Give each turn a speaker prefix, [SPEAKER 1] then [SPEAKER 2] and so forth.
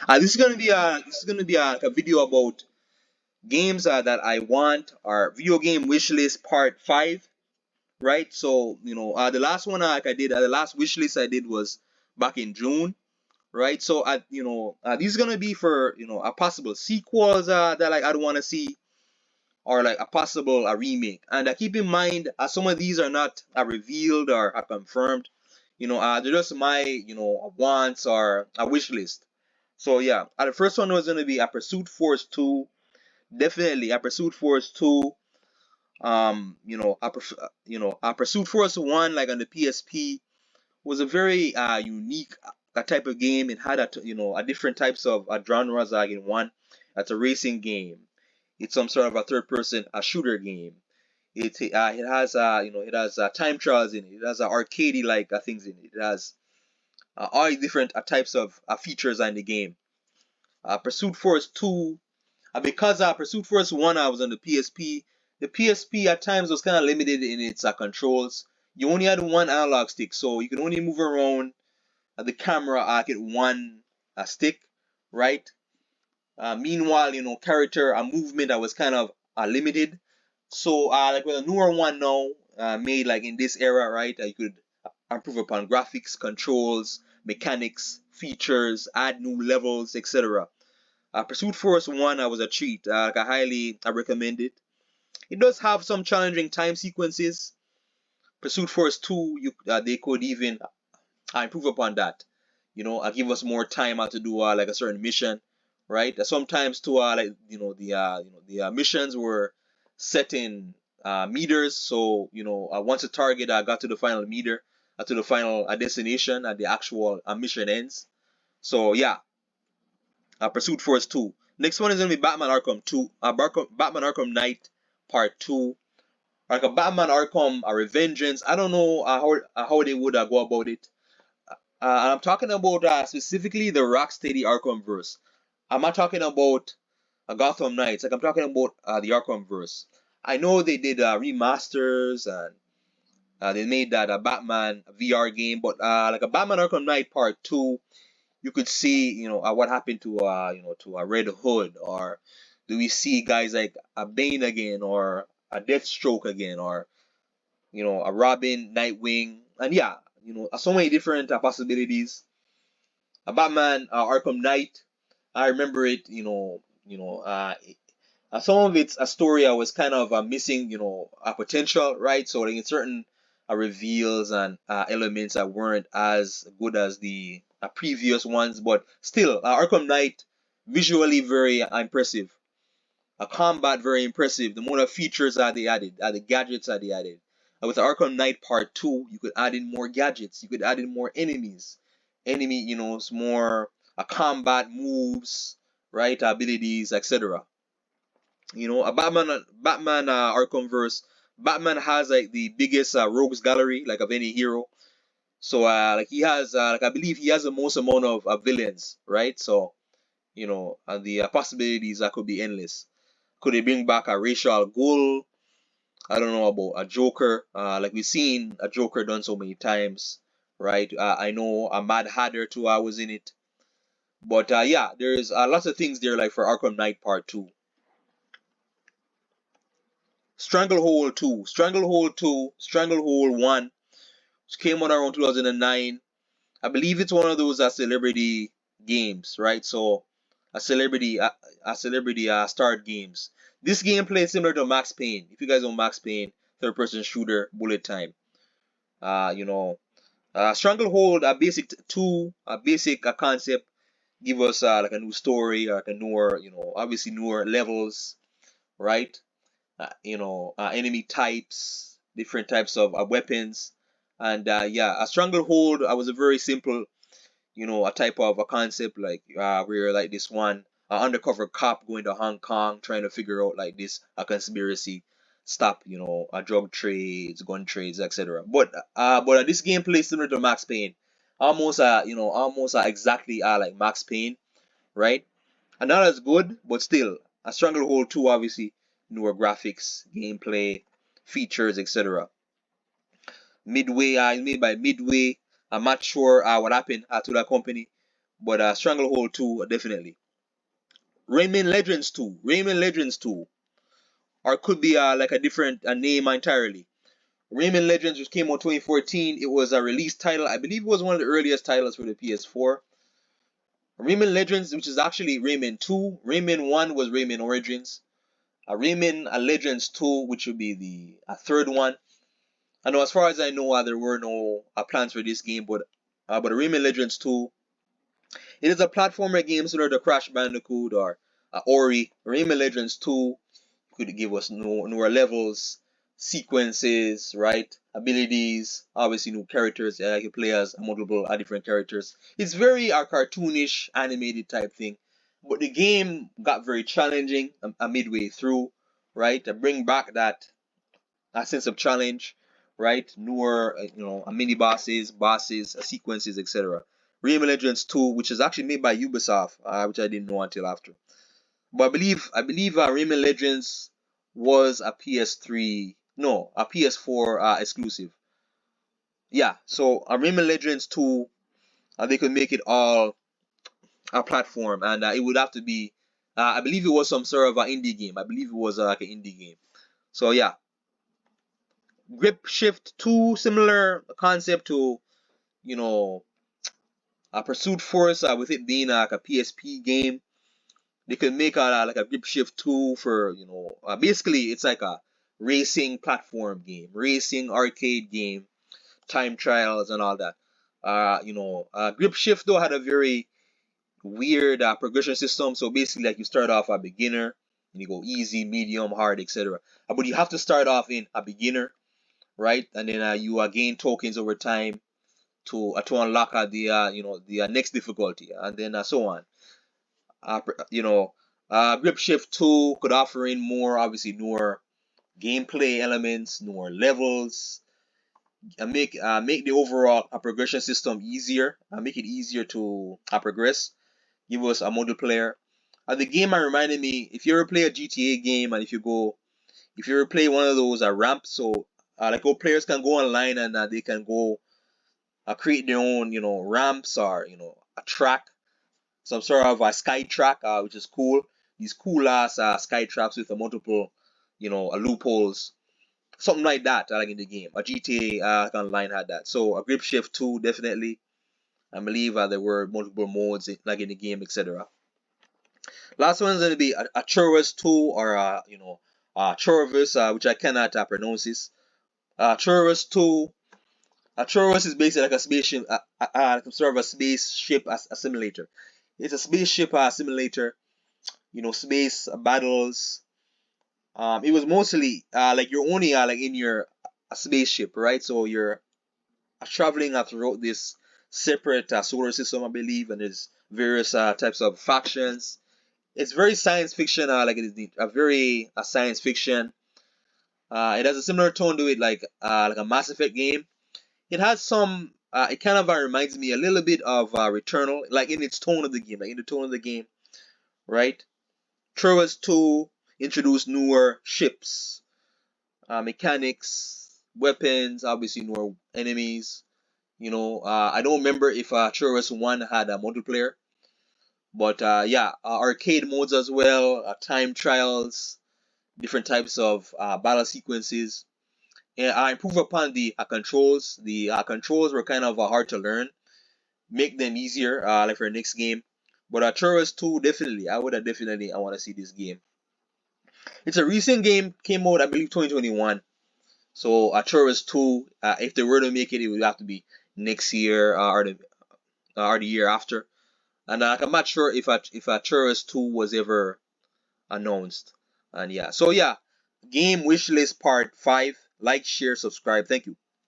[SPEAKER 1] This is gonna be like a video about games that I want, or video game wish list part 5, right? So the last one like I did, the last wish list I did was back in June, right? So these are gonna be for a possible sequels that like I'd want to see, or like a possible a remake. And keep in mind, some of these are not revealed or confirmed. They're just my wants or a wish list. So yeah, the first one was gonna be a Pursuit Force 2. Definitely a Pursuit Force 2. A Pursuit Force 1, like on the PSP, was a very unique type of game. It had a different types of genres like in one. It's a racing game. It's some sort of a third person a shooter game. It has it has time trials in it. It has arcadey like things in it. It has all different types of features in the game. Pursuit Force 2, because Pursuit Force 1 I was on the PSP. The PSP at times was kind of limited in its controls. You only had one analog stick, so you could only move around the camera at one stick, right? Meanwhile, character movement that was kind of limited. So, like with a newer one now, made like in this era, right? You could improve upon graphics, controls, mechanics, features, add new levels, etc. Pursuit Force 1 was a treat. I recommend it. It does have some challenging time sequences. Pursuit Force 2, they could even improve upon that. Give us more time to do like a certain mission, right? Sometimes to like the missions were set in meters. So once a target got to the final meter, to the final destination, the actual mission ends. So yeah, Pursuit Force 2. Next one is gonna be Batman Arkham 2. Batman Arkham Knight Part 2. Like a Batman Arkham a Revengeance. I don't know how they would go about it. And I'm talking about specifically the Rocksteady Arkham verse. I'm not talking about Gotham Knights. Like I'm talking about the Arkham verse. I know they did remasters, and they made that a Batman VR game, but like a Batman Arkham Knight Part 2, you could see what happened to to a Red Hood, or do we see guys like a Bane again, or a Deathstroke again, or a Robin, Nightwing, and yeah, so many different possibilities. A Batman Arkham Knight, I remember it. Some of it's a story I was kind of missing, a potential, right? So like in certain reveals and elements that weren't as good as the previous ones, but still, Arkham Knight visually very impressive. A combat very impressive. The amount of features that they added, the gadgets that they added. With Arkham Knight Part 2, you could add in more gadgets. You could add in more enemies. It's more combat moves, right? Abilities, etc. A Batman Arkham verse. Batman has like the biggest rogues gallery like of any hero. So like he has like I believe he has the most amount of villains, right? So and the possibilities that could be endless. Could they bring back a racial ghoul? I don't know about a Joker. Like we've seen a Joker done so many times, right? I know a Mad Hatter too. I was in it, but yeah, there's lots of things there like for Arkham Knight Part 2. Stranglehold 2, Stranglehold 2, Stranglehold 1, which came out around 2009. I believe it's one of those celebrity games, right? So a celebrity starred games. This gameplay is similar to Max Payne. If you guys know Max Payne, third person shooter, bullet time. Uh, you know, Stranglehold, a basic two, a basic concept, give us like a new story, like a newer, obviously newer levels, right? Enemy types, different types of weapons, and yeah, a Stranglehold was a very simple, a type of a concept like where like this one undercover cop going to Hong Kong trying to figure out like this a conspiracy, stop drug trades, gun trades, etc. But this gameplay is similar to Max Payne, almost exactly like Max Payne, right? And not as good, but still a Stranglehold 2 obviously newer graphics, gameplay, features, etc. Midway is made by Midway. I'm not sure what happened to that company, but Stranglehold 2 definitely. Rayman Legends 2, Rayman Legends 2, or could be like a different name entirely. Rayman Legends, which came out 2014, it was a release title. I believe it was one of the earliest titles for the PS4. Rayman Legends, which is actually Rayman 2. Rayman 1 was Rayman Origins. Rayman Legends 2, which would be the third one. I know, as far as I know, there were no plans for this game, but Rayman Legends 2, it is a platformer game similar to Crash Bandicoot or Ori. Rayman Legends 2 could give us newer levels, sequences, right? Abilities, obviously new characters. You can play as multiple different characters. It's very cartoonish, animated type thing. But the game got very challenging midway through, right? To bring back that sense of challenge, right? Newer, mini bosses, sequences, etc. Rayman Legends 2, which is actually made by Ubisoft, which I didn't know until after. But I believe Rayman Legends was a PS3, no, a PS4 exclusive. Yeah, so Rayman Legends 2, they could make it all a platform, and it would have to be, I believe it was some sort of an indie game. I believe it was like an indie game. So yeah, Grip Shift 2, similar concept to, you know, a Pursuit Force, with it being like a PSP game. They could make like a Grip Shift 2 for, basically it's like a racing platform game, racing arcade game, time trials and all that. Grip Shift though had a very weird progression system. So basically, like, you start off a beginner and you go easy, medium, hard, etc. But you have to start off in a beginner, right? And then you gain tokens over time to unlock the next difficulty, and then so on. Uh, you know, Grip Shift 2 could offer in more, obviously, newer gameplay elements, newer levels, and make the overall progression system easier, make it easier to progress. Give us a multiplayer. The game reminded me, if you ever play a GTA game, and if you ever play one of those ramps, so like, players can go online and they can go create their own, ramps, or a track, some sort of a sky track, which is cool. These cool ass sky tracks with multiple, loopholes, something like that. Like in the game, a GTA Online had that. So a Grip Shift 2 definitely. I believe there were multiple modes like in the game, etc. Last one is going to be a Churros 2, or Churros, which I cannot pronounce this. Churros 2. Churros is basically like a spaceship, like sort of a spaceship simulator. It's a spaceship simulator, space battles. It was mostly like you're only like in your spaceship, right? So you're traveling throughout this separate solar system, I believe, and there's various types of factions. It's very science fiction, like it is a very science fiction. It has a similar tone to it, like a Mass Effect game. It has some. It kind of reminds me a little bit of Returnal, like in its tone of the game, like in the tone of the game, right? Troas 2 introduced newer ships, mechanics, weapons, obviously newer enemies. I don't remember if Troas 1 had a multiplayer, but yeah, arcade modes as well, time trials, different types of battle sequences. And I improve upon the controls. The controls were kind of hard to learn. Make them easier, like for the next game. But Churros 2, definitely, I want to see this game. It's a recent game, came out, I believe, 2021. So Churros 2, if they were to make it, it would have to be next year, or the year after. And I'm not sure if Churros 2 was ever announced. And yeah, so yeah, game wishlist part 5. Like, share, subscribe. Thank you.